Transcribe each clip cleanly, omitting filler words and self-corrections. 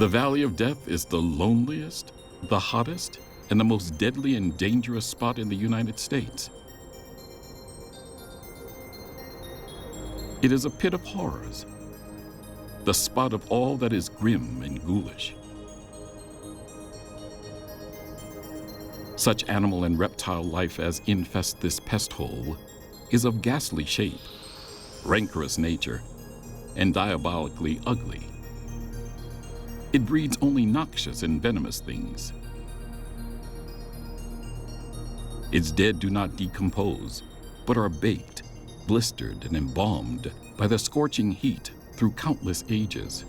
The Valley of Death is the loneliest, the hottest, and the most deadly and dangerous spot in the United States. It is a pit of horrors, the spot of all that is grim and ghoulish. Such animal and reptile life as infest this pest hole is of ghastly shape, rancorous nature, and diabolically ugly. It breeds only noxious and venomous things. Its dead do not decompose, but are baked, blistered, and embalmed by the scorching heat through countless ages.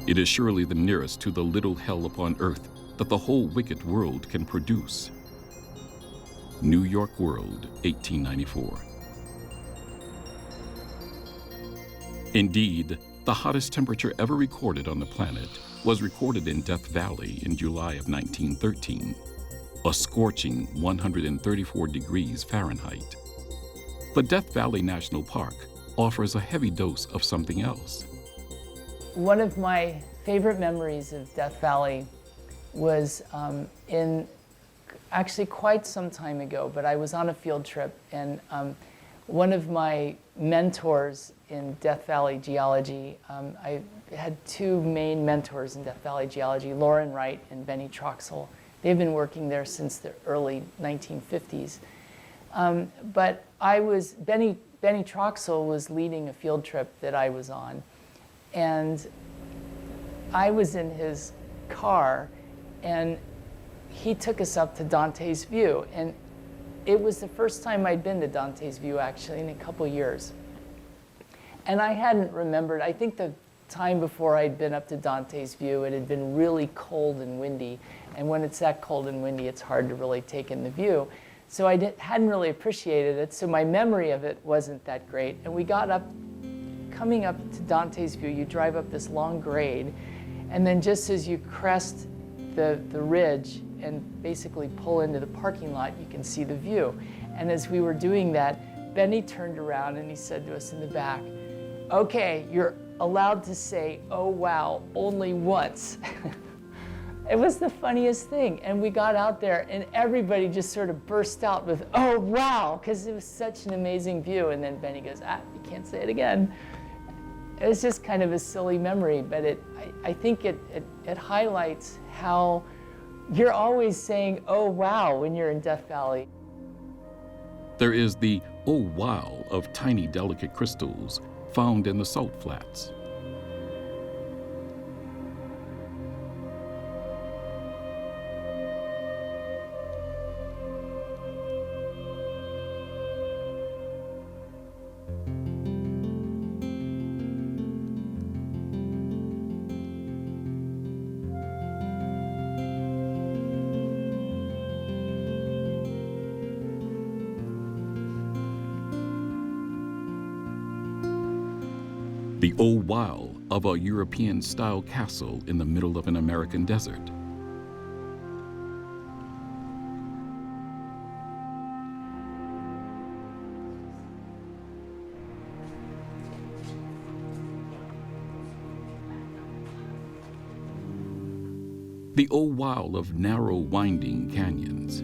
It is surely the nearest to the little hell upon earth that the whole wicked world can produce. New York World, 1894. Indeed, the hottest temperature ever recorded on the planet was recorded in Death Valley in July of 1913, a scorching 134 degrees Fahrenheit. But Death Valley National Park offers a heavy dose of something else. One of my favorite memories of Death Valley was in actually quite some time ago, but I was on a field trip, and one of my mentors in Death Valley geology, I had two main mentors in Death Valley geology, Lauren Wright and Benny Troxel. They've been working there since the early 1950s. But Benny Troxel was leading a field trip that I was on, and I was in his car, and he took us up to Dante's View, and it was the first time I'd been to Dante's View actually in a couple years. And I hadn't remembered, I think the time before I'd been up to Dante's View, it had been really cold and windy, and when it's that cold and windy, it's hard to really take in the view. So I hadn't really appreciated it, so my memory of it wasn't that great. And we got up, coming up to Dante's View, you drive up this long grade, and then just as you crest the ridge and basically pull into the parking lot, you can see the view. And as we were doing that, Benny turned around and he said to us in the back, "Okay, you're allowed to say, 'oh wow,' only once." It was the funniest thing. And we got out there and everybody just sort of burst out with, "oh wow," because it was such an amazing view. And then Benny goes, "you can't say it again." It was just kind of a silly memory, but I think it highlights how you're always saying, "oh wow," when you're in Death Valley. There is the "oh wow" of tiny delicate crystals found in the salt flats. The "oh wow" of a European-style castle in the middle of an American desert. The "oh wow" of narrow, winding canyons.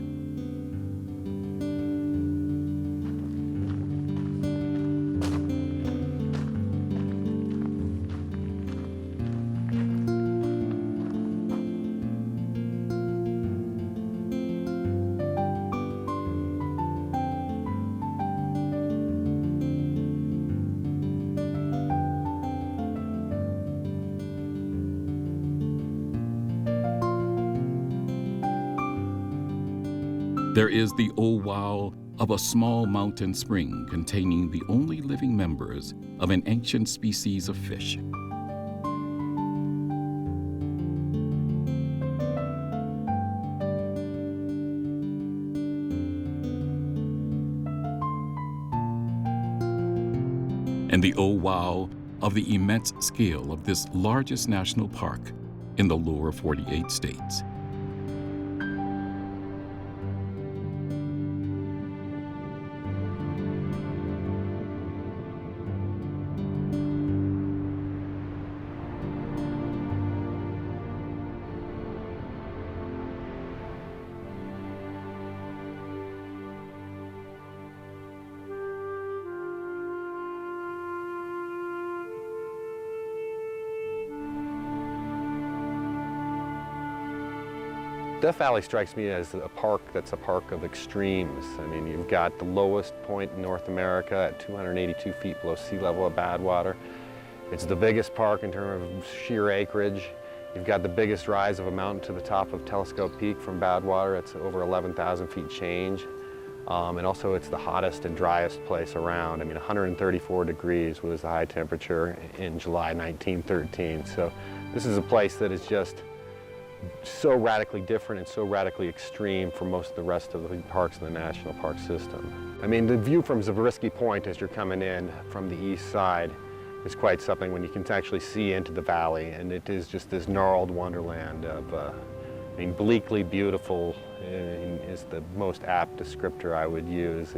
There is the "oh wow" of a small mountain spring containing the only living members of an ancient species of fish. And the "oh wow" of the immense scale of this largest national park in the lower 48 states. Death Valley strikes me as a park that's a park of extremes. I mean, you've got the lowest point in North America at 282 feet below sea level of Badwater. It's the biggest park in terms of sheer acreage. You've got the biggest rise of a mountain to the top of Telescope Peak from Badwater. It's over 11,000 feet change. And also it's the hottest and driest place around. I mean, 134 degrees was the high temperature in July 1913. So this is a place that is just so radically different and so radically extreme from most of the rest of the parks in the National Park System. I mean, the view from Zabriskie Point as you're coming in from the east side is quite something when you can actually see into the valley, and it is just this gnarled wonderland of, I mean, bleakly beautiful is the most apt descriptor I would use.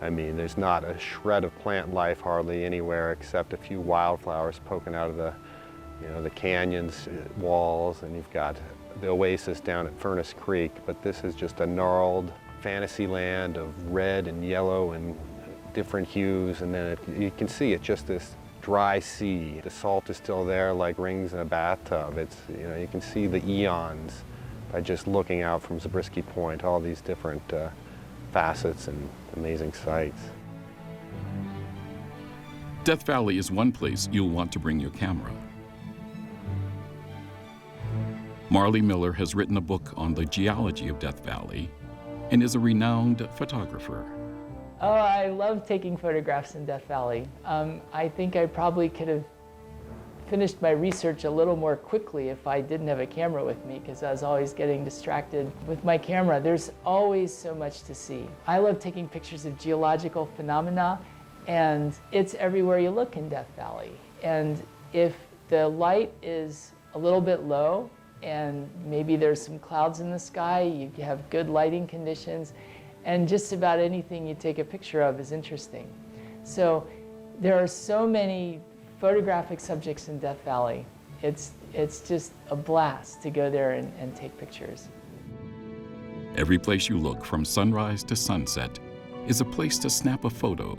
I mean, there's not a shred of plant life hardly anywhere except a few wildflowers poking out of the canyons walls, and you've got the oasis down at Furnace Creek, but this is just a gnarled fantasy land of red and yellow and different hues, and then you can see it's just this dry sea. The salt is still there like rings in a bathtub. You can see the eons by just looking out from Zabriskie Point, all these different facets and amazing sights. Death Valley is one place you'll want to bring your camera. Marley Miller has written a book on the geology of Death Valley and is a renowned photographer. Oh, I love taking photographs in Death Valley. I think I probably could have finished my research a little more quickly if I didn't have a camera with me, because I was always getting distracted with my camera. There's always so much to see. I love taking pictures of geological phenomena, and it's everywhere you look in Death Valley. And if the light is a little bit low, and maybe there's some clouds in the sky, you have good lighting conditions, and just about anything you take a picture of is interesting. So there are so many photographic subjects in Death Valley. It's just a blast to go there and take pictures. Every place you look from sunrise to sunset is a place to snap a photo.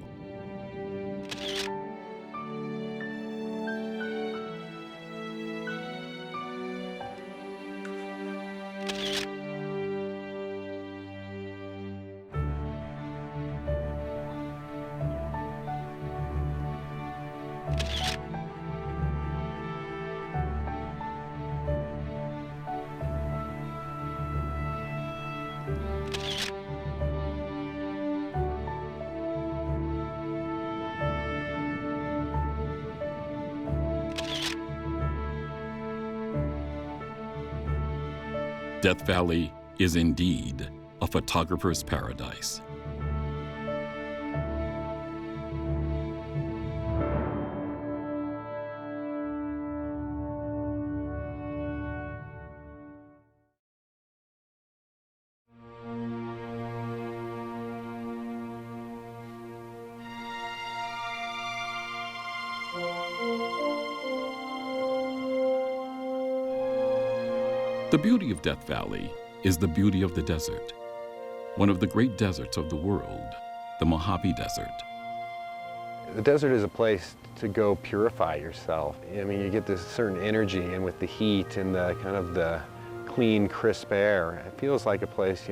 Death Valley is indeed a photographer's paradise. The beauty of Death Valley is the beauty of the desert, one of the great deserts of the world, the Mojave Desert. The desert is a place to go purify yourself. I mean, you get this certain energy, and with the heat and the kind of the clean, crisp air, it feels like a place,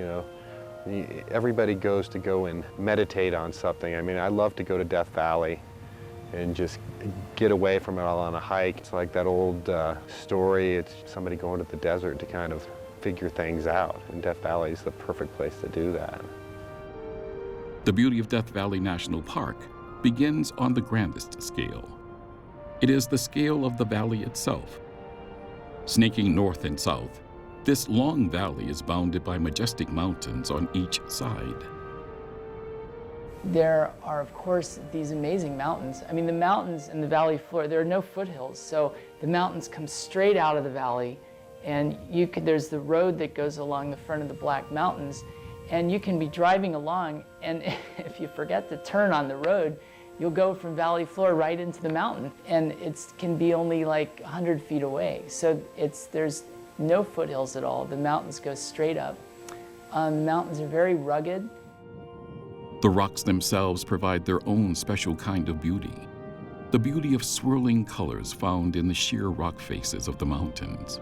everybody goes to go and meditate on something. I mean, I love to go to Death Valley and just get away from it all on a hike. It's like that old story, it's somebody going to the desert to kind of figure things out, and Death Valley is the perfect place to do that. The beauty of Death Valley National Park begins on the grandest scale. It is the scale of the valley itself. Snaking north and south, this long valley is bounded by majestic mountains on each side. There are, of course, these amazing mountains. I mean, the mountains in the valley floor, there are no foothills, so the mountains come straight out of the valley, and there's the road that goes along the front of the Black Mountains, and you can be driving along, and if you forget to turn on the road, you'll go from valley floor right into the mountain, and it can be only like 100 feet away. So there's no foothills at all. The mountains go straight up. The mountains are very rugged. The rocks themselves provide their own special kind of beauty, the beauty of swirling colors found in the sheer rock faces of the mountains.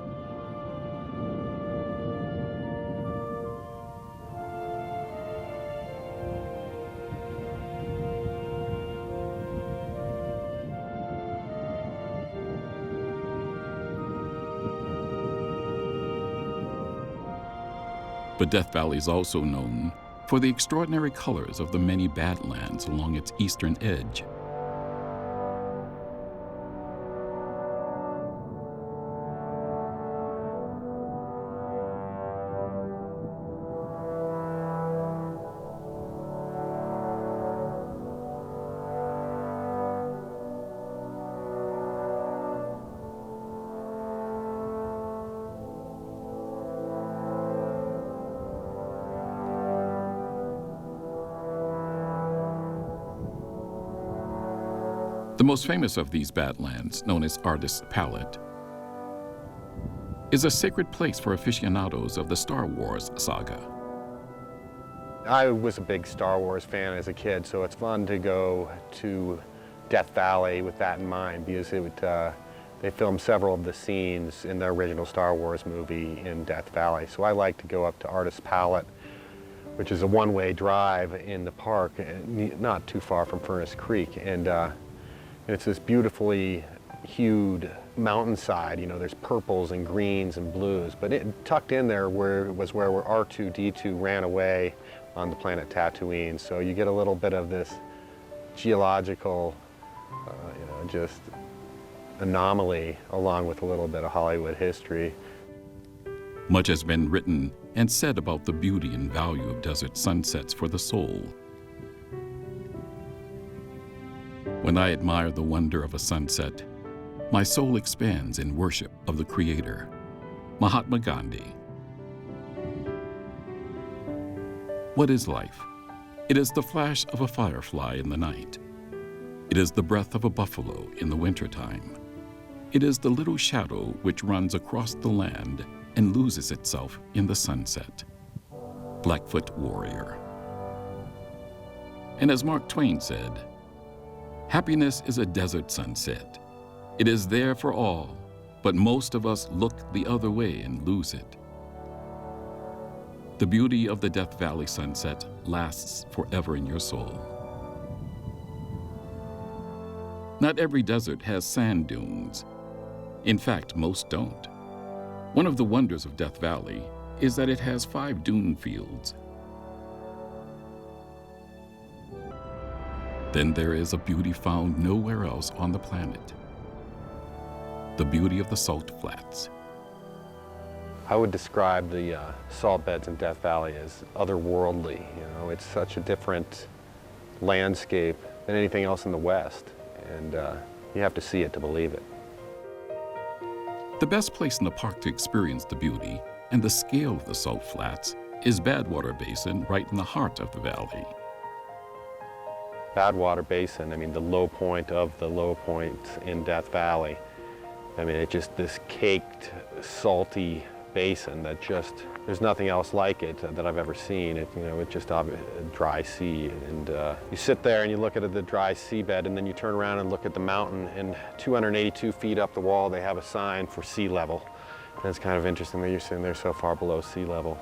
But Death Valley is also known for the extraordinary colors of the many badlands along its eastern edge. The most famous of these badlands, known as Artist's Palette, is a sacred place for aficionados of the Star Wars saga. I was a big Star Wars fan as a kid, so it's fun to go to Death Valley with that in mind, because they filmed several of the scenes in the original Star Wars movie in Death Valley. So I like to go up to Artist's Palette, which is a one-way drive in the park, not too far from Furnace Creek. And it's this beautifully hued mountainside. You know, there's purples and greens and blues, but tucked in there where R2-D2 ran away on the planet Tatooine. So you get a little bit of this geological, just anomaly, along with a little bit of Hollywood history. Much has been written and said about the beauty and value of desert sunsets for the soul. When I admire the wonder of a sunset, my soul expands in worship of the Creator, Mahatma Gandhi. What is life? It is the flash of a firefly in the night. It is the breath of a buffalo in the wintertime. It is the little shadow which runs across the land and loses itself in the sunset. Blackfoot Warrior. And as Mark Twain said, happiness is a desert sunset. It is there for all, but most of us look the other way and lose it. The beauty of the Death Valley sunset lasts forever in your soul. Not every desert has sand dunes. In fact, most don't. One of the wonders of Death Valley is that it has 5 dune fields. Then there is a beauty found nowhere else on the planet. The beauty of the salt flats. I would describe the salt beds in Death Valley as otherworldly. You know, it's such a different landscape than anything else in the West, and you have to see it to believe it. The best place in the park to experience the beauty and the scale of the salt flats is Badwater Basin, right in the heart of the valley. Badwater Basin, I mean, the low point of the low points in Death Valley. I mean, it's just this caked, salty basin that just, there's nothing else like it that I've ever seen. It's just a dry sea. And you sit there and you look at the dry seabed, and then you turn around and look at the mountain, and 282 feet up the wall, they have a sign for sea level. And it's kind of interesting that you're sitting there so far below sea level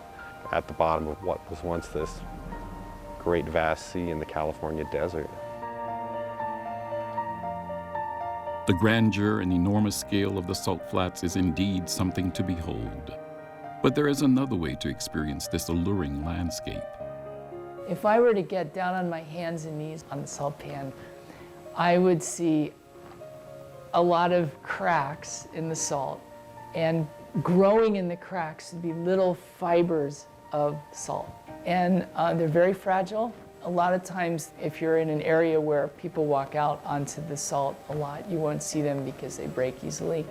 at the bottom of what was once this great vast sea in the California desert. The grandeur and enormous scale of the salt flats is indeed something to behold. But there is another way to experience this alluring landscape. If I were to get down on my hands and knees on the salt pan, I would see a lot of cracks in the salt, and growing in the cracks would be little fibers of salt. And they're very fragile. A lot of times, if you're in an area where people walk out onto the salt a lot, you won't see them because they break easily.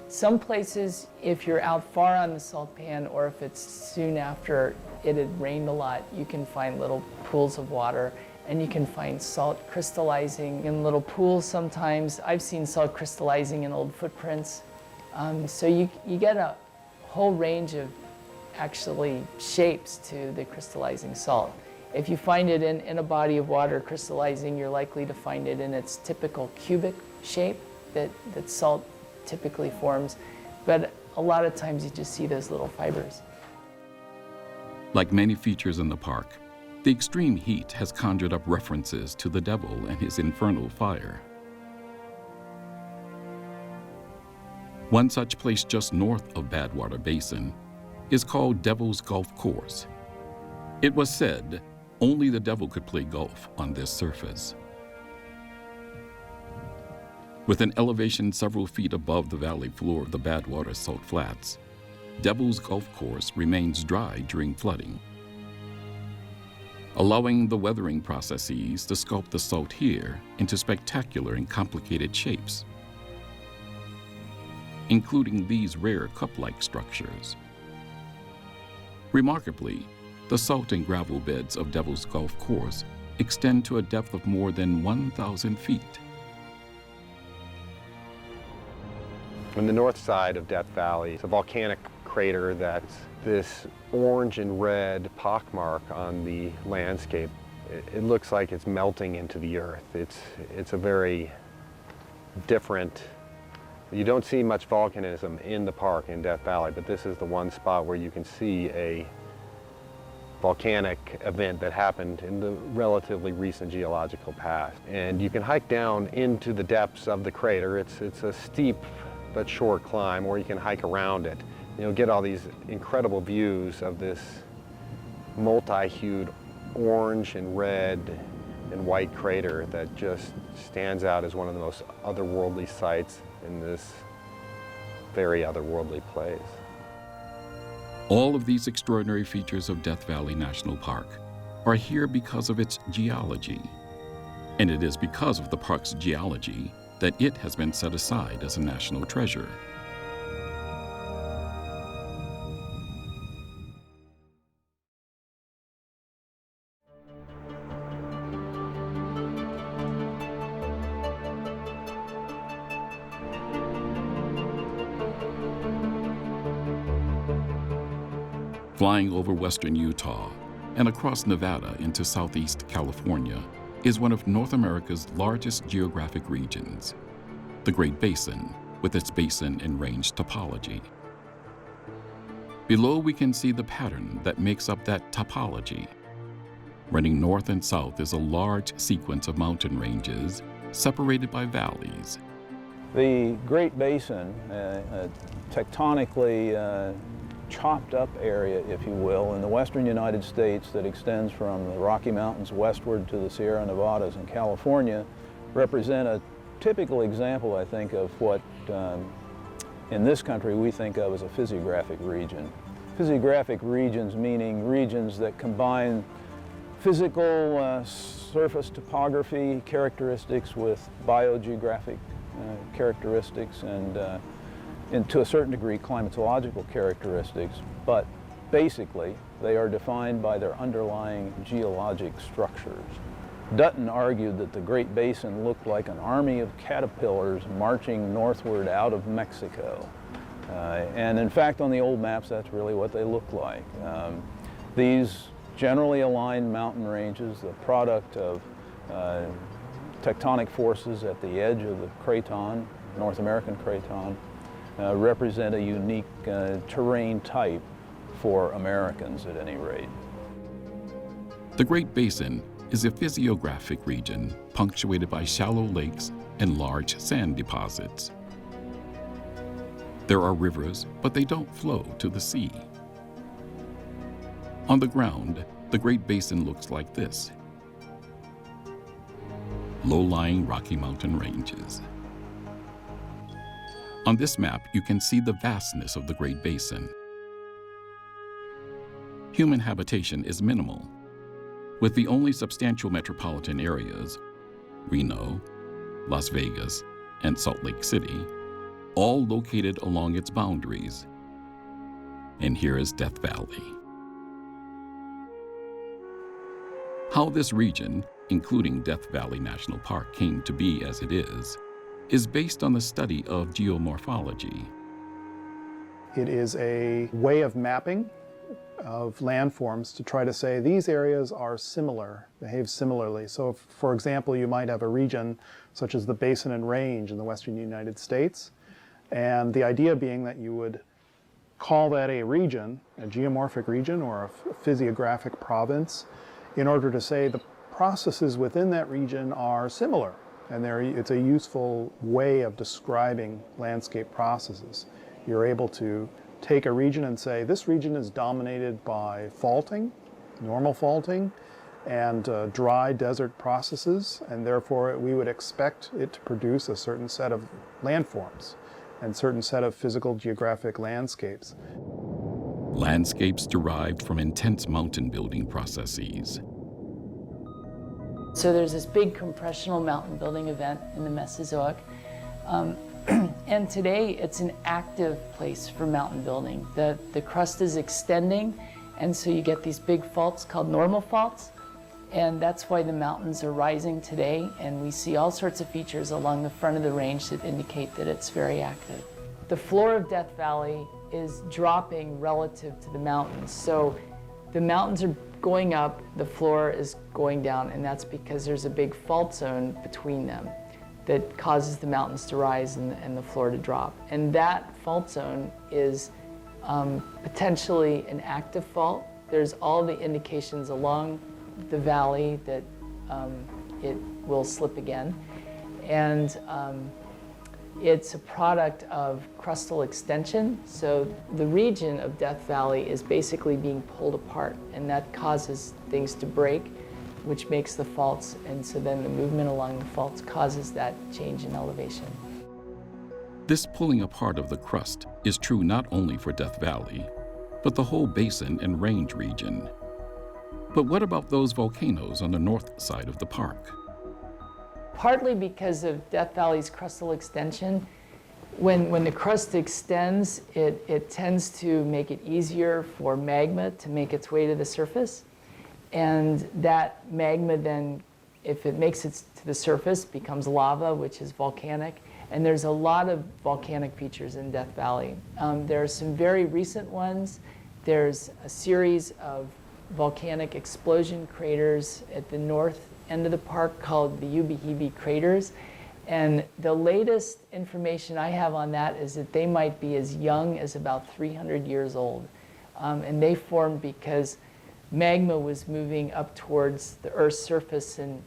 Some places, if you're out far on the salt pan, or if it's soon after it had rained a lot, you can find little pools of water, and you can find salt crystallizing in little pools sometimes. I've seen salt crystallizing in old footprints. So you get a whole range of actually shapes to the crystallizing salt. If you find it in a body of water crystallizing, you're likely to find it in its typical cubic shape that salt typically forms. But a lot of times you just see those little fibers. Like many features in the park, the extreme heat has conjured up references to the devil and his infernal fire. One such place just north of Badwater Basin is called Devil's Golf Course. It was said only the devil could play golf on this surface. With an elevation several feet above the valley floor of the Badwater Salt Flats, Devil's Golf Course remains dry during flooding, allowing the weathering processes to sculpt the salt here into spectacular and complicated shapes, including these rare cup-like structures. Remarkably, the salt and gravel beds of Devil's Golf Course extend to a depth of more than 1,000 feet. On the north side of Death Valley, it's a volcanic crater that's this orange and red pockmark on the landscape. It looks like it's melting into the earth. It's a very different, you don't see much volcanism in the park in Death Valley, but this is the one spot where you can see a volcanic event that happened in the relatively recent geological past. And you can hike down into the depths of the crater. It's a steep but short climb, or you can hike around it. You'll get all these incredible views of this multi-hued orange and red and white crater that just stands out as one of the most otherworldly sights in this very otherworldly place. All of these extraordinary features of Death Valley National Park are here because of its geology. And it is because of the park's geology that it has been set aside as a national treasure. Flying over western Utah and across Nevada into southeast California is one of North America's largest geographic regions, the Great Basin, with its basin and range topology. Below, we can see the pattern that makes up that topology. Running north and south is a large sequence of mountain ranges separated by valleys. The Great Basin, tectonically chopped up area, if you will, in the western United States that extends from the Rocky Mountains westward to the Sierra Nevadas in California, represent a typical example, I think, of what in this country we think of as a physiographic region. Physiographic regions meaning regions that combine physical surface topography characteristics with biogeographic characteristics and to a certain degree climatological characteristics, but basically they are defined by their underlying geologic structures. Dutton argued that the Great Basin looked like an army of caterpillars marching northward out of Mexico. And in fact, on the old maps, that's really what they look like. These generally aligned mountain ranges, the product of tectonic forces at the edge of the craton, North American craton, represent a unique terrain type for Americans at any rate. The Great Basin is a physiographic region punctuated by shallow lakes and large sand deposits. There are rivers, but they don't flow to the sea. On the ground, the Great Basin looks like this: low-lying Rocky Mountain ranges. On this map, you can see the vastness of the Great Basin. Human habitation is minimal, with the only substantial metropolitan areas, Reno, Las Vegas, and Salt Lake City, all located along its boundaries. And here is Death Valley. How this region, including Death Valley National Park, came to be as it is based on the study of geomorphology. It is a way of mapping of landforms to try to say these areas are similar, behave similarly. So for example, you might have a region such as the Basin and Range in the western United States, and the idea being that you would call that a region, a geomorphic region or a physiographic province, in order to say the processes within that region are similar. And it's a useful way of describing landscape processes. You're able to take a region and say, this region is dominated by faulting, normal faulting, and dry desert processes, and therefore we would expect it to produce a certain set of landforms and certain set of physical geographic landscapes. Landscapes derived from intense mountain building processes. So there's this big compressional mountain building event in the Mesozoic. And today it's an active place for mountain building. The crust is extending, and so you get these big faults called normal faults. And that's why the mountains are rising today, and we see all sorts of features along the front of the range that indicate that it's very active. The floor of Death Valley is dropping relative to the mountains. So the mountains are going up, the floor is going down, and that's because there's a big fault zone between them that causes the mountains to rise and the floor to drop. And that fault zone is potentially an active fault. There's all the indications along the valley that it will slip again. And it's a product of crustal extension. So the region of Death Valley is basically being pulled apart, and that causes things to break, which makes the faults, and so then the movement along the faults causes that change in elevation. This pulling apart of the crust is true not only for Death Valley, but the whole basin and range region. But what about those volcanoes on the north side of the park? Partly because of Death Valley's crustal extension, when the crust extends, it tends to make it easier for magma to make its way to the surface. And that magma then, if it makes it to the surface, becomes lava, which is volcanic. And there's a lot of volcanic features in Death Valley. There are some very recent ones. There's a series of volcanic explosion craters at the north end of the park called the Ubehebe craters. And the latest information I have on that is that they might be as young as about 300 years old. And they formed because magma was moving up towards the Earth's surface and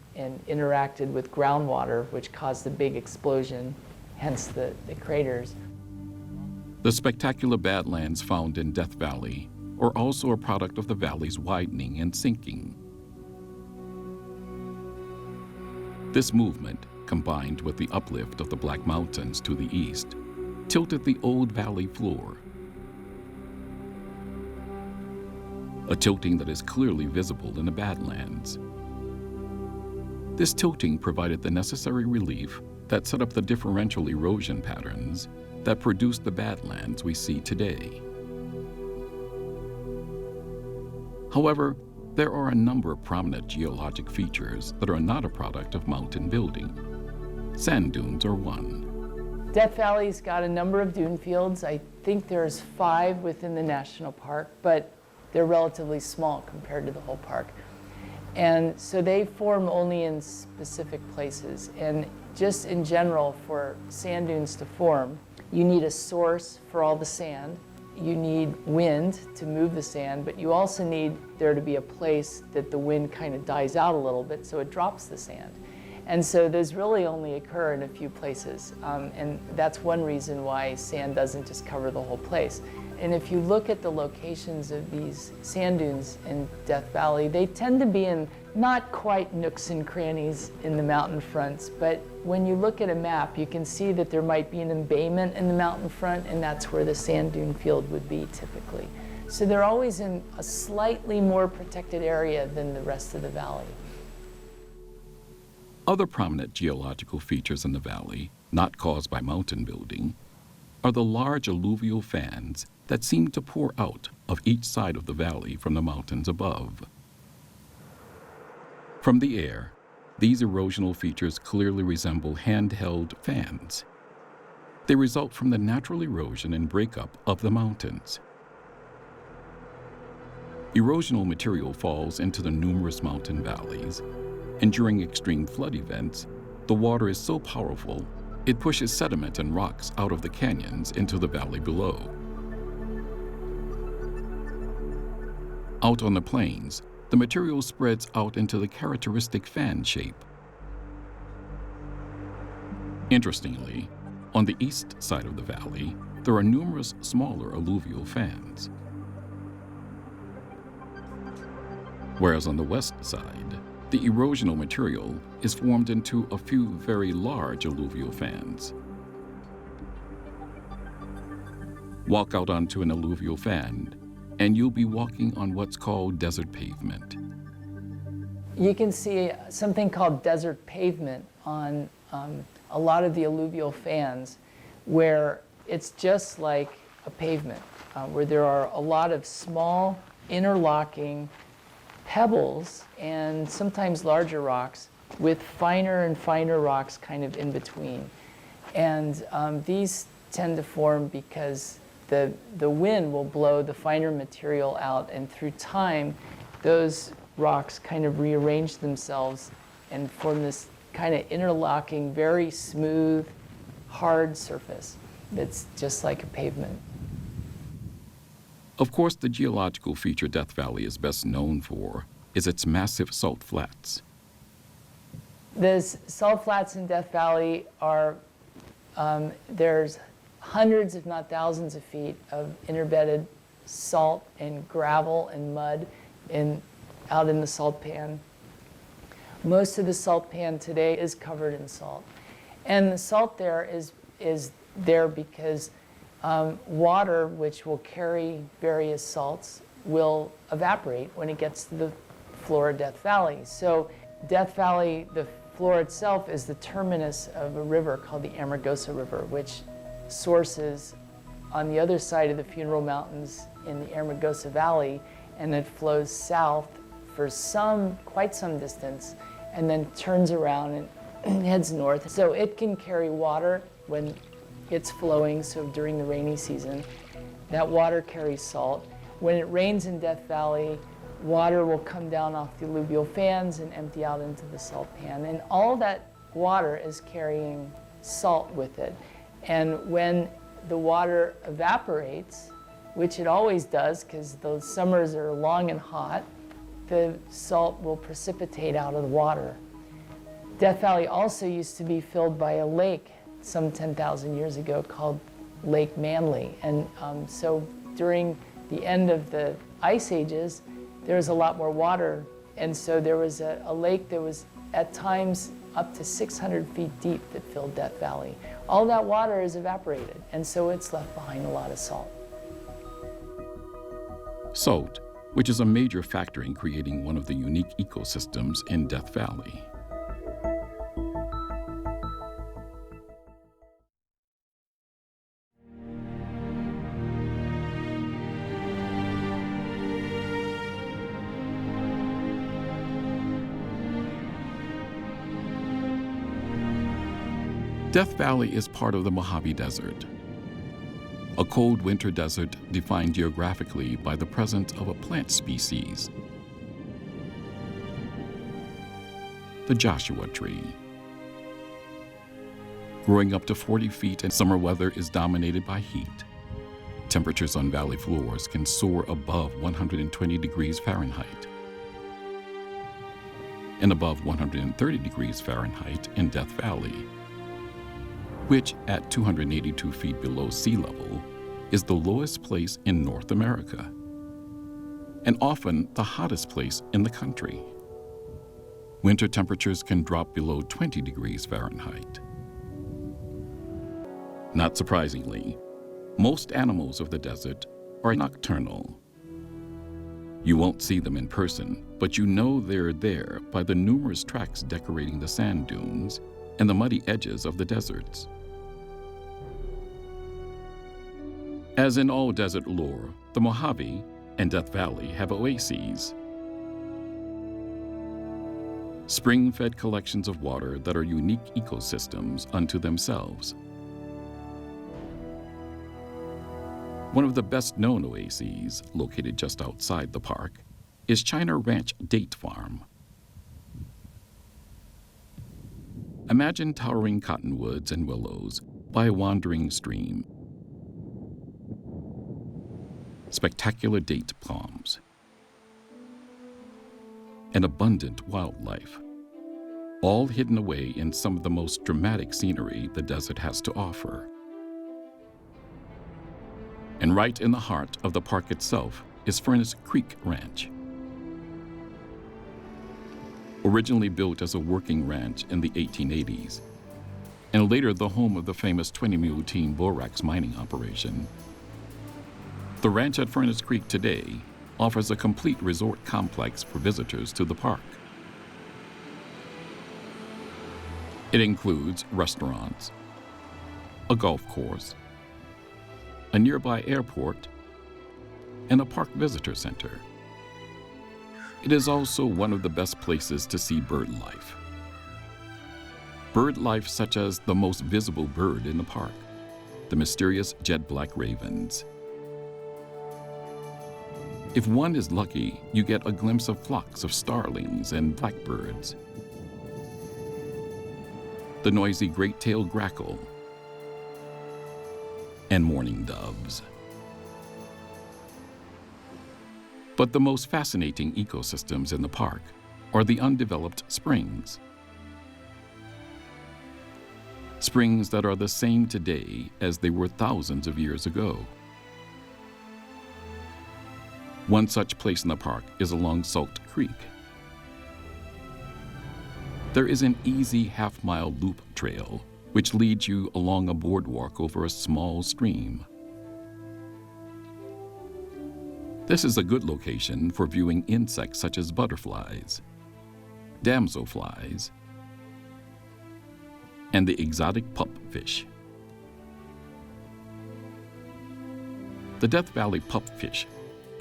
interacted with groundwater, which caused the big explosion, hence the craters. The spectacular badlands found in Death Valley are also a product of the valley's widening and sinking. This movement, combined with the uplift of the Black Mountains to the east, tilted the old valley floor. A tilting that is clearly visible in the Badlands. This tilting provided the necessary relief that set up the differential erosion patterns that produced the Badlands we see today. However, there are a number of prominent geologic features that are not a product of mountain building. Sand dunes are one. Death Valley's got a number of dune fields. I think there's 5 within the national park, but they're relatively small compared to the whole park. And so they form only in specific places. And just in general, for sand dunes to form, you need a source for all the sand. You need wind to move the sand, but you also need there to be a place that the wind kind of dies out a little bit so it drops the sand. And so those really only occur in a few places. And that's one reason why sand doesn't just cover the whole place. And if you look at the locations of these sand dunes in Death Valley, they tend to be in not quite nooks and crannies in the mountain fronts, but when you look at a map, you can see that there might be an embayment in the mountain front, and that's where the sand dune field would be typically. So they're always in a slightly more protected area than the rest of the valley. Other prominent geological features in the valley, not caused by mountain building, are the large alluvial fans that seem to pour out of each side of the valley from the mountains above. From the air, these erosional features clearly resemble handheld fans. They result from the natural erosion and breakup of the mountains. Erosional material falls into the numerous mountain valleys, and during extreme flood events, the water is so powerful it pushes sediment and rocks out of the canyons into the valley below. Out on the plains, the material spreads out into the characteristic fan shape. Interestingly, on the east side of the valley, there are numerous smaller alluvial fans. Whereas on the west side, the erosional material is formed into a few very large alluvial fans. Walk out onto an alluvial fan, and you'll be walking on what's called desert pavement. You can see something called desert pavement on a lot of the alluvial fans, where it's just like a pavement, where there are a lot of small interlocking pebbles and sometimes larger rocks with finer and finer rocks kind of in between. And these tend to form because the wind will blow the finer material out, and through time, those rocks kind of rearrange themselves and form this kind of interlocking, very smooth, hard surface that's just like a pavement. Of course, the geological feature Death Valley is best known for is its massive salt flats. The salt flats in Death Valley are, there's hundreds, if not thousands of feet of interbedded salt and gravel and mud out in the salt pan. Most of the salt pan today is covered in salt. And the salt there is there because water, which will carry various salts, will evaporate when it gets to the floor of Death Valley. So Death Valley, the floor itself, is the terminus of a river called the Amargosa River, which sources on the other side of the Funeral Mountains in the Amargosa Valley, and it flows south for quite some distance, and then turns around and heads north. So it can carry water when it's flowing, so during the rainy season, that water carries salt. When it rains in Death Valley, water will come down off the alluvial fans and empty out into the salt pan. And all that water is carrying salt with it. And when the water evaporates, which it always does because those summers are long and hot, the salt will precipitate out of the water. Death Valley also used to be filled by a lake some 10,000 years ago called Lake Manly. And so during the end of the ice ages, there was a lot more water. And so there was a lake that was at times up to 600 feet deep that filled Death Valley. All that water is evaporated, and so it's left behind a lot of salt. Salt, which is a major factor in creating one of the unique ecosystems in Death Valley. Death Valley is part of the Mojave Desert, a cold winter desert defined geographically by the presence of a plant species, the Joshua tree. Growing up to 40 feet in summer weather is dominated by heat. Temperatures on valley floors can soar above 120 degrees Fahrenheit and above 130 degrees Fahrenheit in Death Valley, which at 282 feet below sea level is the lowest place in North America and often the hottest place in the country. Winter temperatures can drop below 20 degrees Fahrenheit. Not surprisingly, most animals of the desert are nocturnal. You won't see them in person, but you know they're there by the numerous tracks decorating the sand dunes and the muddy edges of the deserts. As in all desert lore, the Mojave and Death Valley have oases, spring-fed collections of water that are unique ecosystems unto themselves. One of the best-known oases, located just outside the park, is China Ranch Date Farm. Imagine towering cottonwoods and willows by a wandering stream, spectacular date palms, and abundant wildlife, all hidden away in some of the most dramatic scenery the desert has to offer. And right in the heart of the park itself is Furnace Creek Ranch. Originally built as a working ranch in the 1880s, and later the home of the famous 20 Mule Team borax mining operation, the ranch at Furnace Creek today offers a complete resort complex for visitors to the park. It includes restaurants, a golf course, a nearby airport, and a park visitor center. It is also one of the best places to see bird life. Bird life such as the most visible bird in the park, the mysterious jet-black ravens. If one is lucky, you get a glimpse of flocks of starlings and blackbirds, the noisy great-tailed grackle, and mourning doves. But the most fascinating ecosystems in the park are the undeveloped springs. Springs that are the same today as they were thousands of years ago. One such place in the park is along Salt Creek. There is an easy half-mile loop trail which leads you along a boardwalk over a small stream. This is a good location for viewing insects such as butterflies, damselflies, and the exotic pupfish. The Death Valley pupfish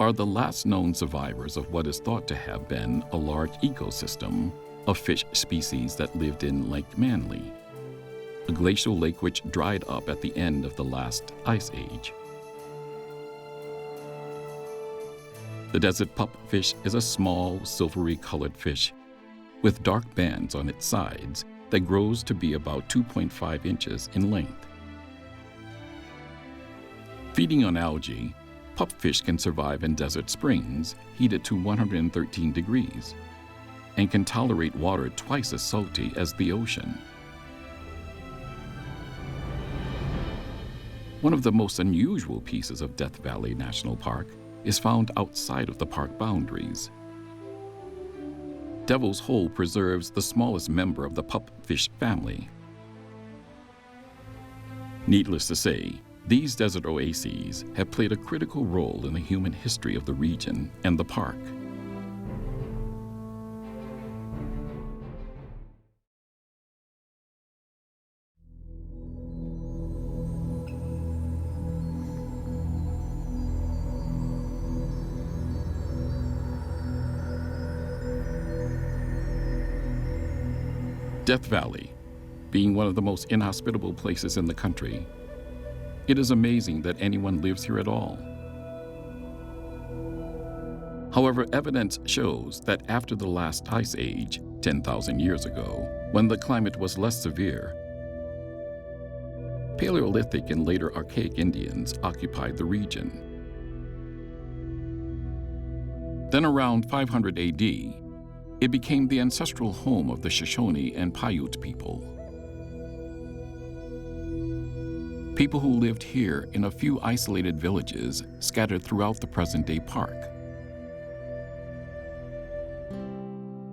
are the last known survivors of what is thought to have been a large ecosystem of fish species that lived in Lake Manly, a glacial lake which dried up at the end of the last ice age. The desert pupfish is a small, silvery-colored fish with dark bands on its sides that grows to be about 2.5 inches in length. Feeding on algae, pupfish can survive in desert springs heated to 113 degrees and can tolerate water twice as salty as the ocean. One of the most unusual pieces of Death Valley National Park is found outside of the park boundaries. Devil's Hole preserves the smallest member of the pupfish family. Needless to say, these desert oases have played a critical role in the human history of the region and the park. Death Valley, being one of the most inhospitable places in the country, it is amazing that anyone lives here at all. However, evidence shows that after the last ice age, 10,000 years ago, when the climate was less severe, Paleolithic and later Archaic Indians occupied the region. Then around 500 AD, it became the ancestral home of the Shoshone and Paiute people. People who lived here in a few isolated villages scattered throughout the present-day park.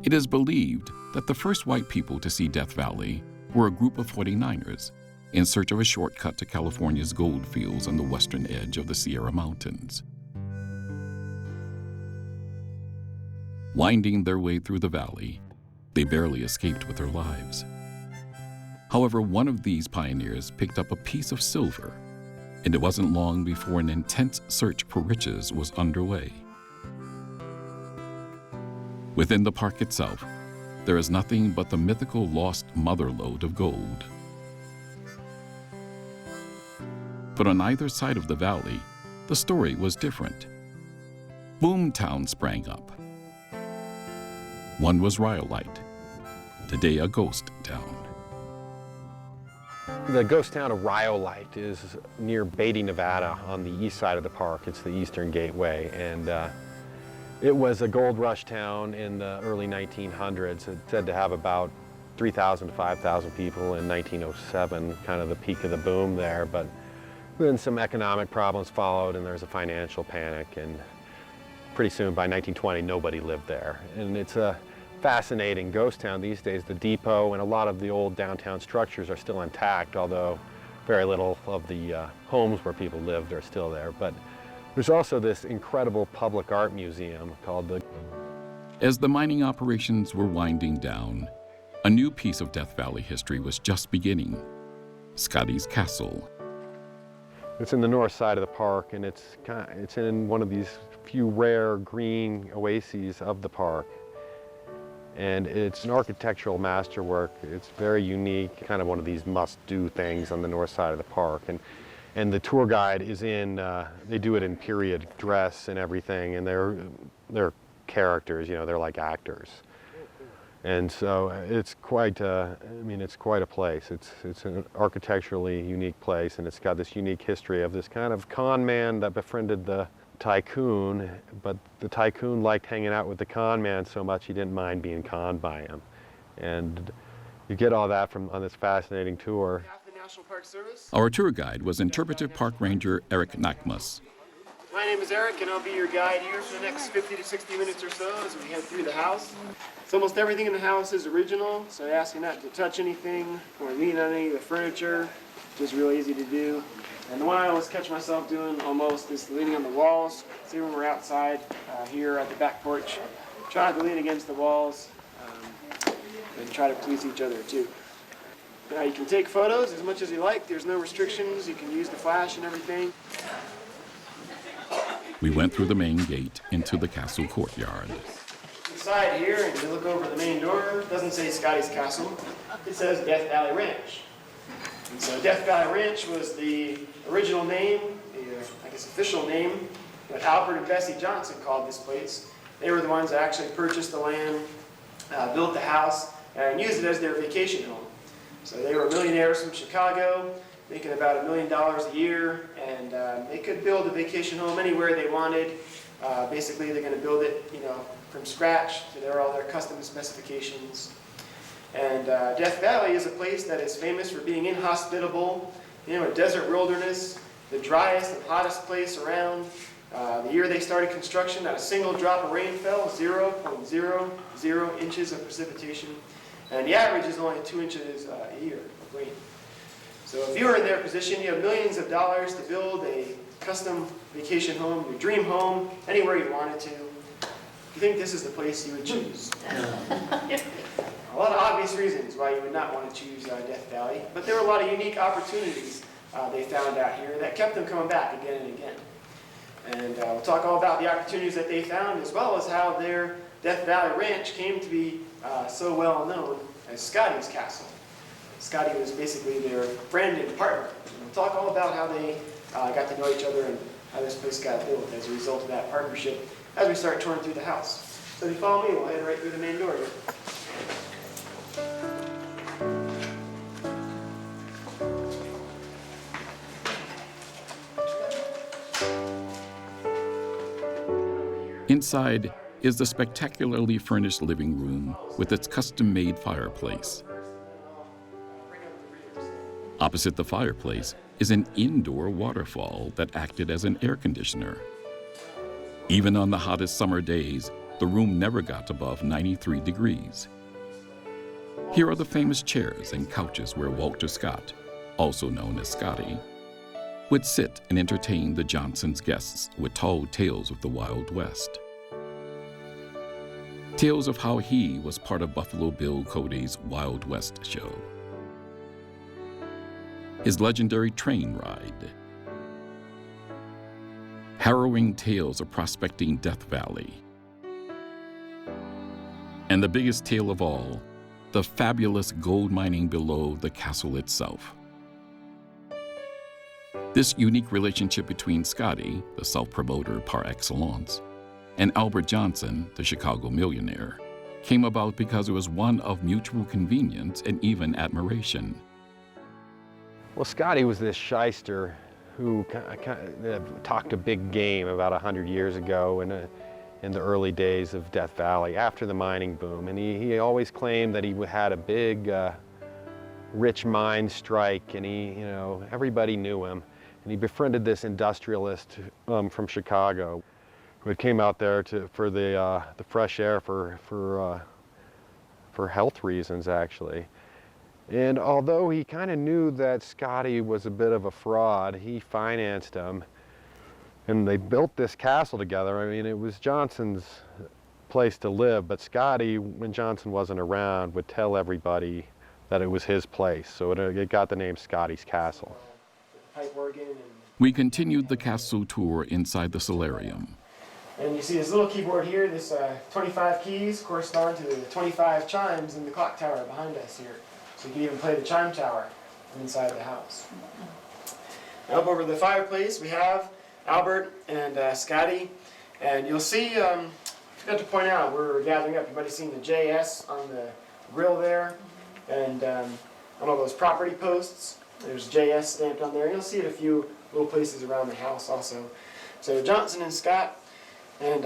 It is believed that the first white people to see Death Valley were a group of 49ers in search of a shortcut to California's gold fields on the western edge of the Sierra Mountains. Winding their way through the valley, they barely escaped with their lives. However, one of these pioneers picked up a piece of silver, and it wasn't long before an intense search for riches was underway. Within the park itself, there is nothing but the mythical lost mother lode of gold. But on either side of the valley, the story was different. Boomtown sprang up. One was Rhyolite, today a ghost town. The ghost town of Rhyolite is near Beatty, Nevada, on the east side of the park. It's the Eastern Gateway, and it was a gold rush town in the early 1900s. It's said to have about 3,000 to 5,000 people in 1907, kind of the peak of the boom there. But Then some economic problems followed, and there was a financial panic, and pretty soon, by 1920, nobody lived there. And it's a fascinating ghost town these days. The depot and a lot of the old downtown structures are still intact, although very little of the homes where people lived are still there. But there's also this incredible public art museum called the... As the mining operations were winding down, a new piece of Death Valley history was just beginning: Scotty's Castle. It's in the north side of the park, and it's in one of these few rare green oases of the park. And it's an architectural masterwork. It's very unique, kind of one of these must-do things on the north side of the park. And the tour guide is in, they do it in period dress and everything, and they're characters, you know, they're like actors. And so it's quite, it's quite a place. It's an architecturally unique place, and it's got this unique history of this kind of con man that befriended the tycoon, but the tycoon liked hanging out with the con man so much he didn't mind being conned by him. And you get all that on this fascinating tour. Our tour guide was interpretive park ranger Eric Nakmus. My name is Eric, and I'll be your guide here for the next 50 to 60 minutes or so as we head through the house. So almost everything in the house is original, so I ask you not to touch anything or lean on any of the furniture. It's really easy to do. And the one I always catch myself doing almost is leaning on the walls. See, when we're outside here at the back porch, try not to lean against the walls and try to please each other too. Now you can take photos as much as you like. There's no restrictions. You can use the flash and everything. We went through the main gate into the castle courtyard. Inside here, and you look over the main door, it doesn't say Scotty's Castle. It says Death Valley Ranch. And so Death Valley Ranch was the original name, the official name, that Albert and Bessie Johnson called this place. They were the ones that actually purchased the land, built the house, and used it as their vacation home. So they were millionaires from Chicago, making about $1 million a year, and they could build a vacation home anywhere they wanted. Basically, they're going to build it, from scratch. So there are all their custom specifications. And Death Valley is a place that is famous for being inhospitable, a desert wilderness, the driest and hottest place around. The year they started construction, not a single drop of rain fell, 0.00 inches of precipitation. And the average is only 2 inches a year of rain. So if you were in their position, you have millions of dollars to build a custom vacation home, your dream home, anywhere you wanted to. You think this is the place you would choose? A lot of obvious reasons why you would not want to choose Death Valley, but there were a lot of unique opportunities they found out here that kept them coming back again and again. And we'll talk all about the opportunities that they found, as well as how their Death Valley Ranch came to be so well known as Scotty's Castle. Scotty was basically their friend and partner. And we'll talk all about how they got to know each other and how this place got built as a result of that partnership as we start touring through the house. So if you follow me, we'll head right through the main door here. Inside is the spectacularly furnished living room with its custom-made fireplace. Opposite the fireplace is an indoor waterfall that acted as an air conditioner. Even on the hottest summer days, the room never got above 93 degrees. Here are the famous chairs and couches where Walter Scott, also known as Scotty, would sit and entertain the Johnsons' guests with tall tales of the Wild West. Tales of how he was part of Buffalo Bill Cody's Wild West show. His legendary train ride. Harrowing tales of prospecting Death Valley. And the biggest tale of all, the fabulous gold mining below the castle itself. This unique relationship between Scotty, the self-promoter par excellence, and Albert Johnson, the Chicago millionaire, came about because it was one of mutual convenience and even admiration. Well, Scotty was this shyster who talked a big game about 100 years ago in the early days of Death Valley, after the mining boom. And he always claimed that he had a big, rich mine strike, and everybody knew him. And he befriended this industrialist from Chicago who had came out there for the fresh air for health reasons, actually. And although he kind of knew that Scotty was a bit of a fraud, he financed him. And they built this castle together. I mean, it was Johnson's place to live, but Scotty, when Johnson wasn't around, would tell everybody that it was his place. So it got the name Scotty's Castle. Pipe organ and We continued the castle tour inside the solarium. And you see this little keyboard here, this 25 keys correspond to the 25 chimes in the clock tower behind us here. So you can even play the chime tower from inside the house. Now up over the fireplace we have Albert and Scotty. And you'll see, I forgot to point out, we're gathering up, you might have seen the JS on the grill there. And on all those property posts, there's JS stamped on there. And you'll see it a few little places around the house also. So Johnson and Scott. And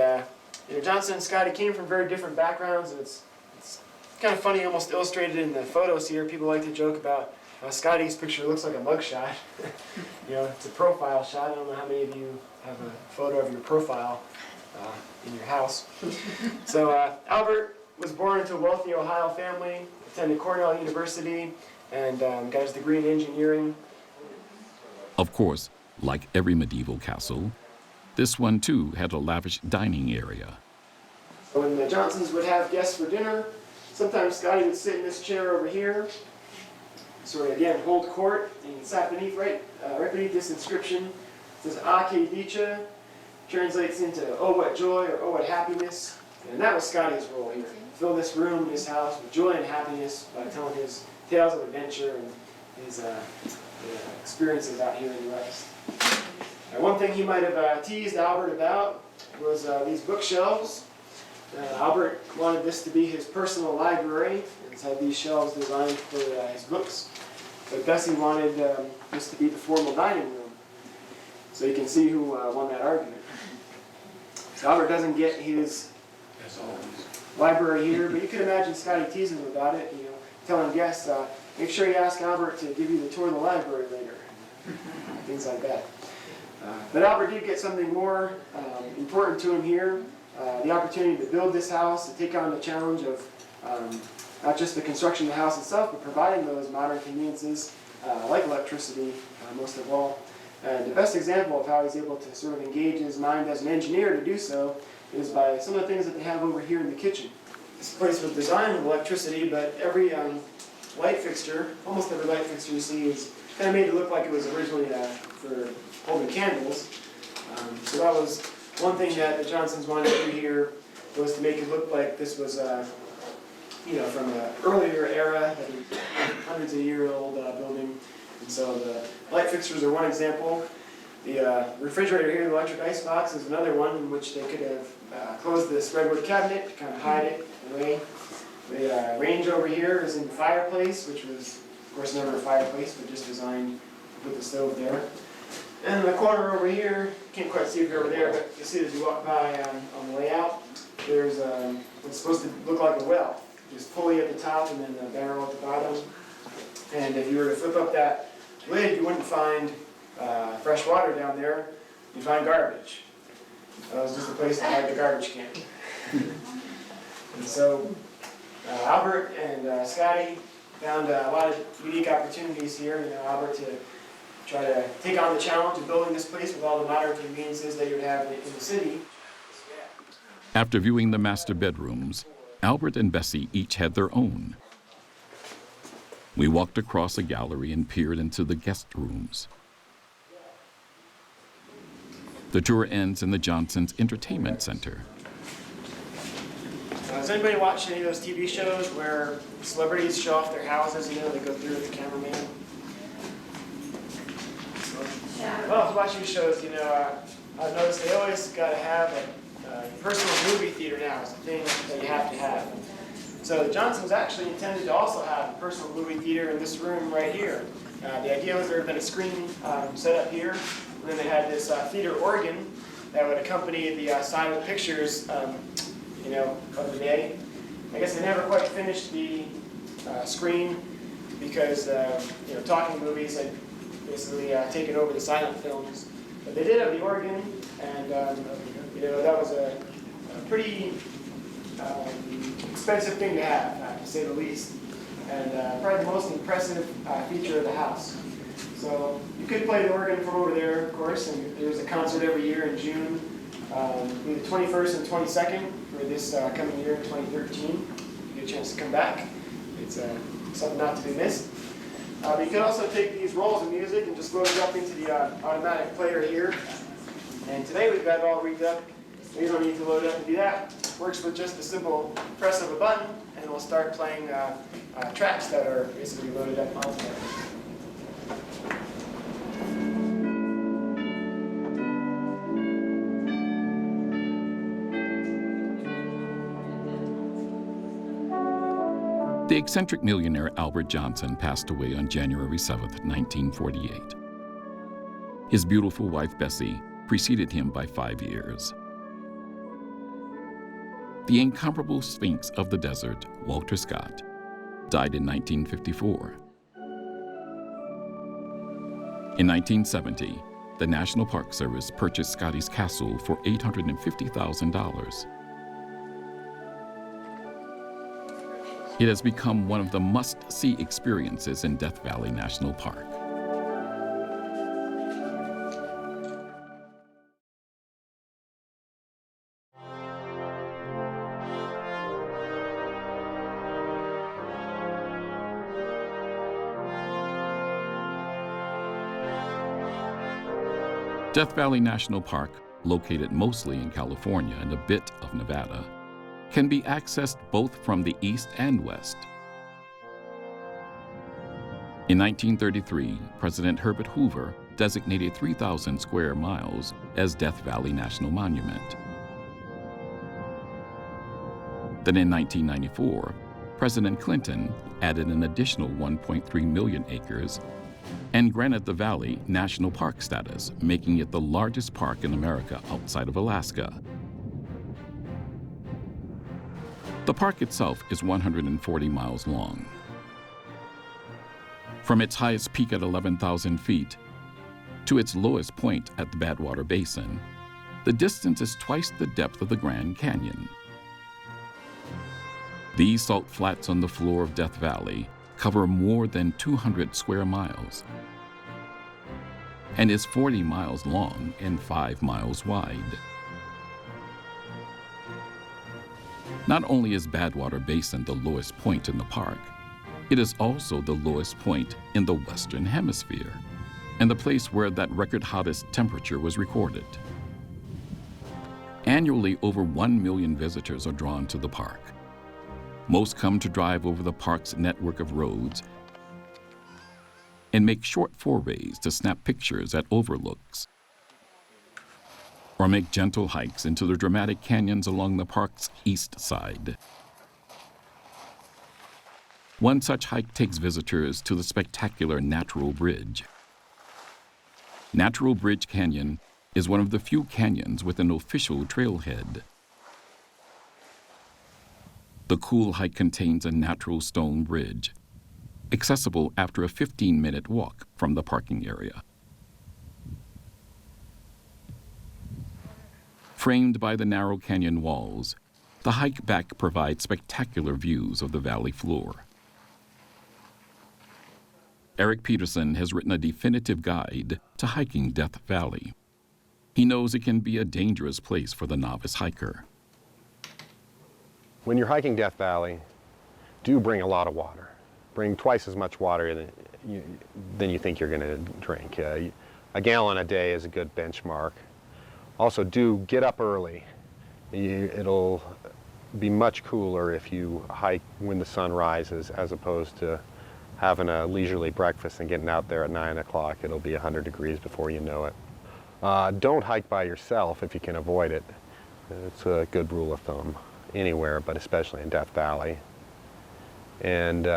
Johnson and Scotty came from very different backgrounds, and it's kind of funny, almost illustrated in the photos here. People like to joke about Scotty's picture looks like a mugshot. It's a profile shot. I don't know how many of you have a photo of your profile in your house. So Albert was born into a wealthy Ohio family, attended Cornell University, and got his degree in engineering. Of course, like every medieval castle, this one too had a lavish dining area. When the Johnsons would have guests for dinner, sometimes Scotty would sit in this chair over here, sort of again hold court, and he sat beneath right beneath this inscription. It says Ake Dicha, translates into oh what joy or oh what happiness, and that was Scotty's role here. Fill this room, this house with joy and happiness by telling his tales of adventure and his experiences out here in the West. One thing he might have teased Albert about was these bookshelves. Albert wanted this to be his personal library, and had these shelves designed for his books. But Bessie wanted this to be the formal dining room. So you can see who won that argument. So Albert doesn't get his library here, but you can imagine Scotty teasing him about it, telling guests, make sure you ask Albert to give you the tour of the library later. Things like that. But Albert did get something more important to him here, the opportunity to build this house, to take on the challenge of not just the construction of the house itself, but providing those modern conveniences like electricity, most of all. And the best example of how he's able to sort of engage his mind as an engineer to do so is by some of the things that they have over here in the kitchen. This place was designed with electricity, but every light fixture, almost every light fixture you see is kind of made to look like it was originally for holding candles. So that was one thing that the Johnsons wanted to do here, was to make it look like this was, from an earlier era, hundreds of year old building. And so the light fixtures are one example. The refrigerator here, the electric ice box, is another one in which they could have closed this redwood cabinet to kind of hide it away. The range over here is in the fireplace, which was, of course, never a fireplace, but just designed to put the stove there. And in the corner over here, can't quite see it over there, but you see it as you walk by on the layout, there's what's supposed to look like a well. Just pulley at the top and then a barrel at the bottom. And if you were to flip up that lid, you wouldn't find fresh water down there, you'd find garbage. That was just a place to hide the garbage can. And so Albert and Scotty found a lot of unique opportunities here. Albert to try to take on the challenge of building this place with all the modern conveniences that you would have in the city. After viewing the master bedrooms, Albert and Bessie each had their own. We walked across a gallery and peered into the guest rooms. The tour ends in the Johnsons' entertainment center. Has anybody watched any of those TV shows where celebrities show off their houses, they go through with the cameraman? Well, if you watch these shows, I've noticed they always got to have a personal movie theater now. It's a thing that you have to have. So the Johnsons actually intended to also have a personal movie theater in this room right here. The idea was there had been a screen set up here, and then they had this theater organ that would accompany the silent pictures, of the day. I guess they never quite finished the screen because, talking movies had basically taken over the silent films. But they did have the organ, and that was a pretty expensive thing to have, to say the least, and probably the most impressive feature of the house. So you could play the organ from over there, of course, and there's a concert every year in June, the 21st and 22nd for this coming year in 2013. You get a chance to come back. It's something not to be missed. But you can also take these rolls of music and just load it up into the automatic player here. And today we've got it all rigged up. You don't need to load it up to do that. It works with just a simple press of a button, and we'll start playing tracks that are basically loaded up onto there. The eccentric millionaire Albert Johnson passed away on January 7, 1948. His beautiful wife, Bessie, preceded him by 5 years. The incomparable Sphinx of the desert, Walter Scott, died in 1954. In 1970, the National Park Service purchased Scotty's castle for $850,000. It has become one of the must-see experiences in Death Valley National Park. Death Valley National Park, located mostly in California and a bit of Nevada, can be accessed both from the east and west. In 1933, President Herbert Hoover designated 3,000 square miles as Death Valley National Monument. Then in 1994, President Clinton added an additional 1.3 million acres and granted the valley national park status, making it the largest park in America outside of Alaska. The park itself is 140 miles long. From its highest peak at 11,000 feet to its lowest point at the Badwater Basin, the distance is twice the depth of the Grand Canyon. These salt flats on the floor of Death Valley cover more than 200 square miles and is 40 miles long and 5 miles wide. Not only is Badwater Basin the lowest point in the park, it is also the lowest point in the Western Hemisphere and the place where that record hottest temperature was recorded. Annually, over 1 million visitors are drawn to the park. Most come to drive over the park's network of roads and make short forays to snap pictures at overlooks, or make gentle hikes into the dramatic canyons along the park's east side. One such hike takes visitors to the spectacular Natural Bridge. Natural Bridge Canyon is one of the few canyons with an official trailhead. The cool hike contains a natural stone bridge, accessible after a 15-minute walk from the parking area. Framed by the narrow canyon walls, the hike back provides spectacular views of the valley floor. Eric Peterson has written a definitive guide to hiking Death Valley. He knows it can be a dangerous place for the novice hiker. When you're hiking Death Valley, do bring a lot of water. Bring twice as much water than you think you're going to drink. A gallon a day is a good benchmark. Also, do get up early. It'll be much cooler if you hike when the sun rises as opposed to having a leisurely breakfast and getting out there at 9 o'clock. It'll be 100 degrees before you know it. Don't hike by yourself if you can avoid it. It's a good rule of thumb anywhere, but especially in Death Valley. And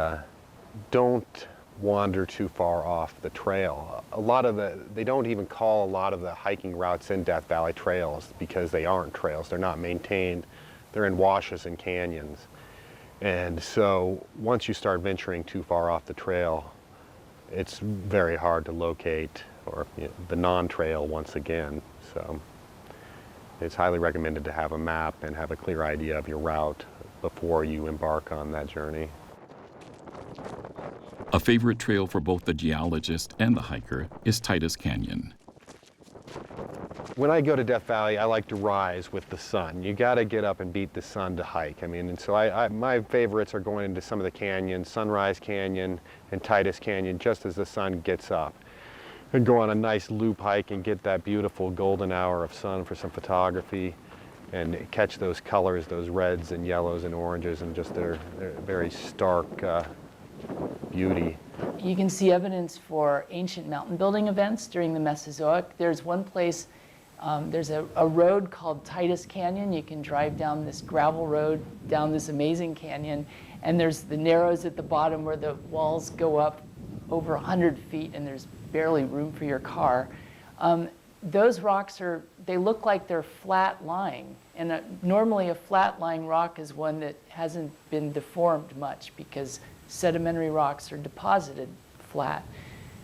don't wander too far off the trail. They don't even call a lot of the hiking routes in Death Valley trails because they aren't trails. They're not maintained. They're in washes and canyons. And so once you start venturing too far off the trail, it's very hard to locate, or the non-trail once again. So it's highly recommended to have a map and have a clear idea of your route before you embark on that journey. A favorite trail for both the geologist and the hiker is Titus Canyon. When I go to Death Valley, I like to rise with the sun. You got to get up and beat the sun to hike. I mean, and so my favorites are going into some of the canyons, Sunrise Canyon and Titus Canyon, just as the sun gets up. And go on a nice loop hike and get that beautiful golden hour of sun for some photography and catch those colors, those reds and yellows and oranges, and just their very stark beauty. You can see evidence for ancient mountain building events during the Mesozoic. There's one place, there's a road called Titus Canyon. You can drive down this gravel road, down this amazing canyon, and there's the narrows at the bottom where the walls go up over 100 feet and there's barely room for your car. Those rocks they look like they're flat lying. And normally a flat lying rock is one that hasn't been deformed much because sedimentary rocks are deposited flat.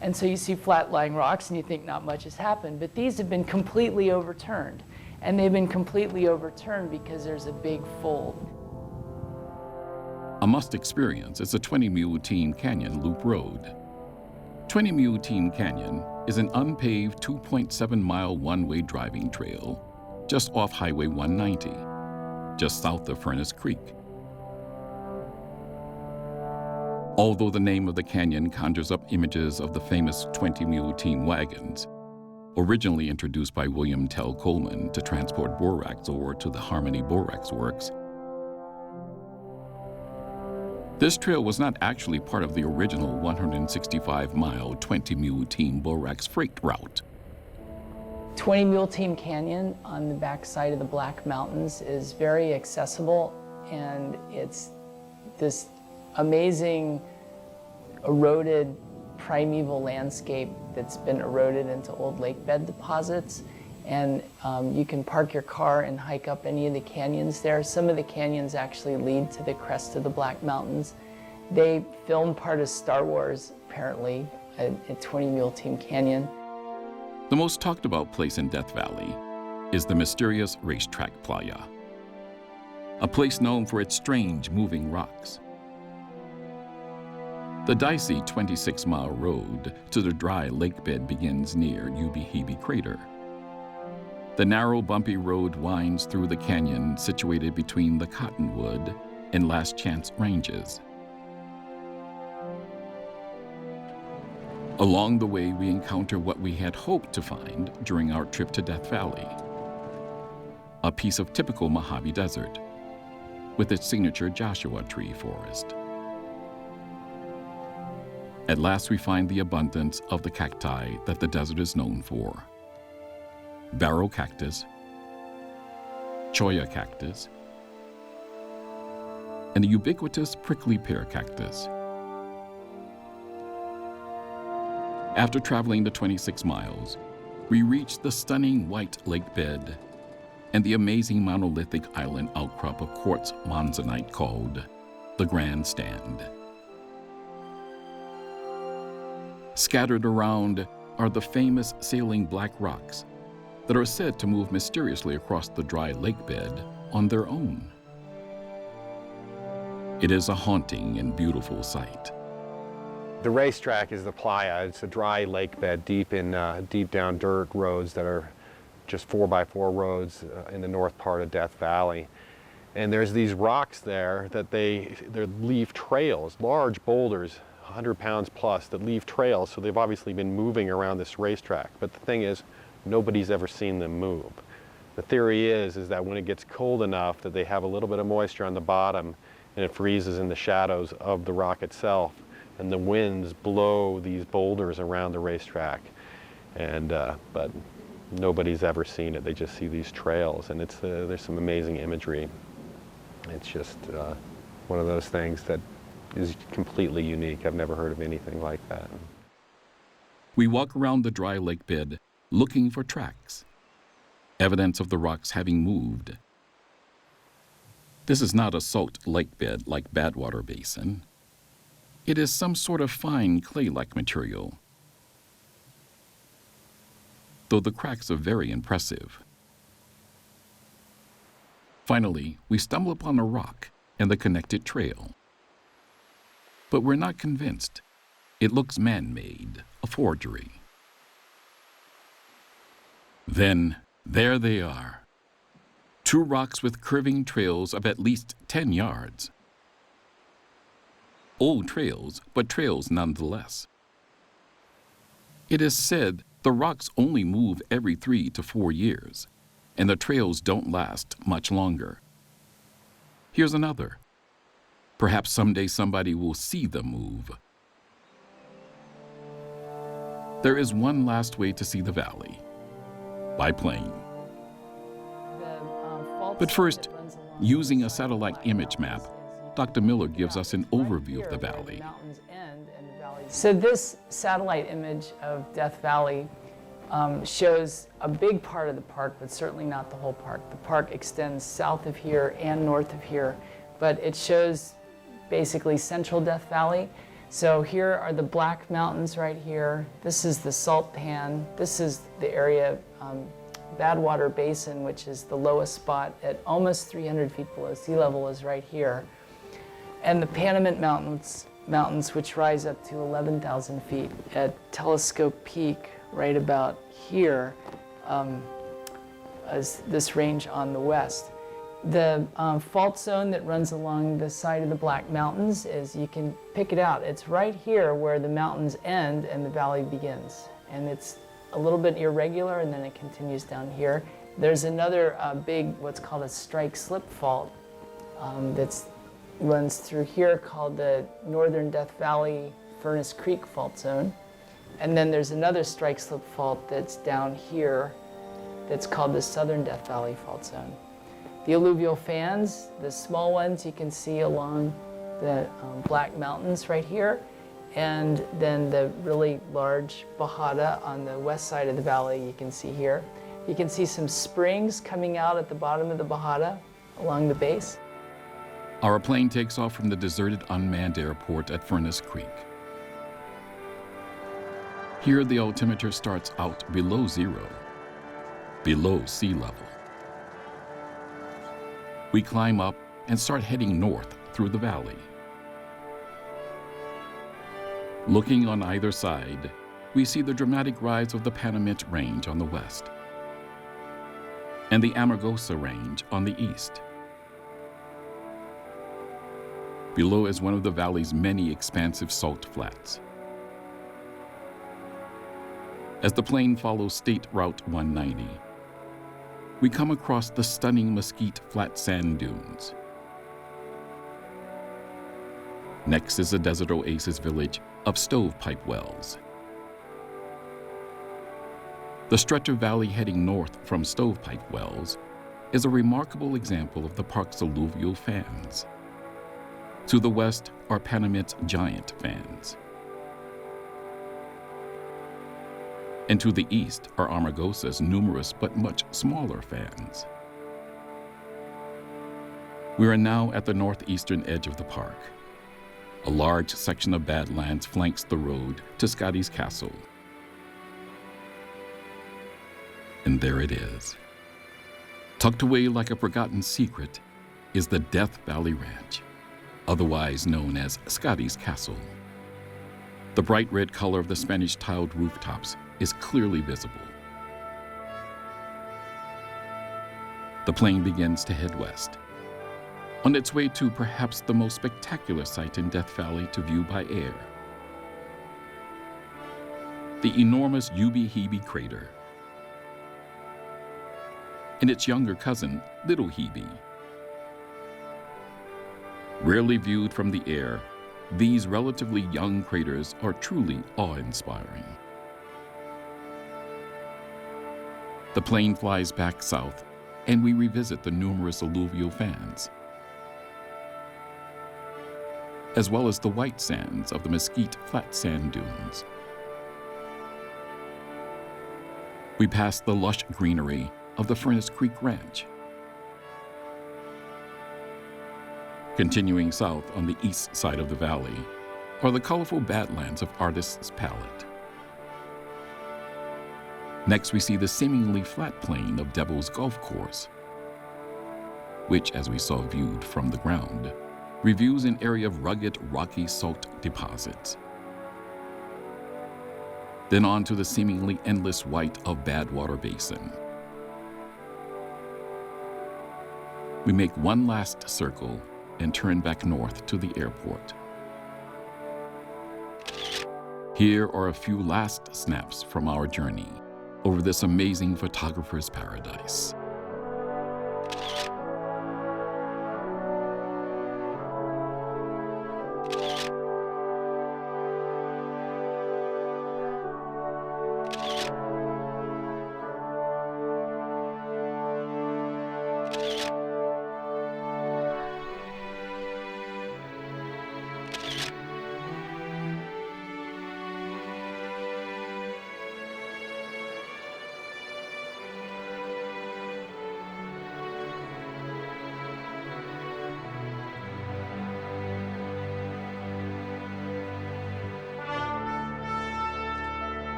And so you see flat-lying rocks and you think not much has happened, but these have been completely overturned. And they've been completely overturned because there's a big fold. A must experience is the 20 Mule Team Canyon Loop Road. 20 Mule Team Canyon is an unpaved 2.7-mile one-way driving trail just off Highway 190, just south of Furnace Creek. Although the name of the canyon conjures up images of the famous 20 Mule Team wagons, originally introduced by William Tell Coleman to transport borax ore to the Harmony Borax Works, this trail was not actually part of the original 165-mile 20 Mule Team borax freight route. 20 Mule Team Canyon on the backside of the Black Mountains is very accessible, and it's this amazing eroded primeval landscape that's been eroded into old lake bed deposits. And you can park your car and hike up any of the canyons there. Some of the canyons actually lead to the crest of the Black Mountains. They filmed part of Star Wars, apparently, at 20 Mule Team Canyon. The most talked about place in Death Valley is the mysterious Racetrack Playa, a place known for its strange moving rocks. The dicey 26-mile road to the dry lake bed begins near Ubehebe Crater. The narrow, bumpy road winds through the canyon situated between the Cottonwood and Last Chance Ranges. Along the way, we encounter what we had hoped to find during our trip to Death Valley, a piece of typical Mojave Desert with its signature Joshua Tree forest. At last, we find the abundance of the cacti that the desert is known for: barrow cactus, cholla cactus, and the ubiquitous prickly pear cactus. After traveling the 26 miles, we reach the stunning white lake bed and the amazing monolithic island outcrop of quartz monzonite called the Grand Stand. Scattered around are the famous sailing black rocks that are said to move mysteriously across the dry lake bed on their own. It is a haunting and beautiful sight. The racetrack is the playa. It's a dry lake bed deep down dirt roads that are just 4x4 roads in the north part of Death Valley. And there's these rocks there that they leave trails, large boulders, 100 pounds plus, that leave trails. So they've obviously been moving around this racetrack. But the thing is, nobody's ever seen them move. The theory is that when it gets cold enough that they have a little bit of moisture on the bottom and it freezes in the shadows of the rock itself, and the winds blow these boulders around the racetrack. And but nobody's ever seen it. They just see these trails, and there's some amazing imagery. It's just one of those things that is completely unique. I've never heard of anything like that. We walk around the dry lake bed looking for tracks, evidence of the rocks having moved. This is not a salt lake bed like Badwater Basin. It is some sort of fine clay-like material, though the cracks are very impressive. Finally, we stumble upon a rock and the connected trail. But we're not convinced. It looks man-made, a forgery. Then, there they are. Two rocks with curving trails of at least 10 yards. Old trails, but trails nonetheless. It is said the rocks only move every 3 to 4 years, and the trails don't last much longer. Here's another. Perhaps someday somebody will see them move. There is one last way to see the valley, by plane. But first, using a satellite image map, Dr. Miller gives us an overview of the valley. So this satellite image of Death Valley shows a big part of the park, but certainly not the whole park. The park extends south of here and north of here, but it shows basically central Death Valley. So here are the Black Mountains right here. This is the Salt Pan. This is the area, Badwater Basin, which is the lowest spot at almost 300 feet below sea level, is right here. And the Panamint Mountains, which rise up to 11,000 feet at Telescope Peak, right about here, as this range on the west. The fault zone that runs along the side of the Black Mountains is, you can pick it out. It's right here where the mountains end and the valley begins. And it's a little bit irregular, and then it continues down here. There's another big, what's called a strike-slip fault that runs through here, called the Northern Death Valley Furnace Creek Fault Zone. And then there's another strike-slip fault that's down here that's called the Southern Death Valley Fault Zone. The alluvial fans, the small ones you can see along the Black Mountains right here, and then the really large Bajada on the west side of the valley you can see here. You can see some springs coming out at the bottom of the Bajada along the base. Our plane takes off from the deserted unmanned airport at Furnace Creek. Here the altimeter starts out below zero, below sea level. We climb up and start heading north through the valley. Looking on either side, we see the dramatic rise of the Panamint Range on the west and the Amargosa Range on the east. Below is one of the valley's many expansive salt flats. As the plane follows State Route 190, we come across the stunning Mesquite Flat Sand Dunes. Next is the desert oasis village of Stovepipe Wells. The stretch of valley heading north from Stovepipe Wells is a remarkable example of the park's alluvial fans. To the west are Panamint's giant fans. And to the east are Amargosa's numerous but much smaller fans. We are now at the northeastern edge of the park. A large section of Badlands flanks the road to Scotty's Castle. And there it is. Tucked away like a forgotten secret is the Death Valley Ranch, otherwise known as Scotty's Castle. The bright red color of the Spanish tiled rooftops is clearly visible. The plane begins to head west, on its way to perhaps the most spectacular sight in Death Valley to view by air: the enormous Ubi-Hebe crater and its younger cousin, Little Hebe. Rarely viewed from the air, these relatively young craters are truly awe-inspiring. The plane flies back south, and we revisit the numerous alluvial fans, as well as the white sands of the Mesquite Flat Sand Dunes. We pass the lush greenery of the Furnace Creek Ranch. Continuing south on the east side of the valley, or the colorful Badlands of Artist's Palette. Next, we see the seemingly flat plain of Devil's Golf Course, which, as we saw viewed from the ground, reveals an area of rugged, rocky salt deposits. Then on to the seemingly endless white of Badwater Basin. We make one last circle and turn back north to the airport. Here are a few last snaps from our journey over this amazing photographer's paradise.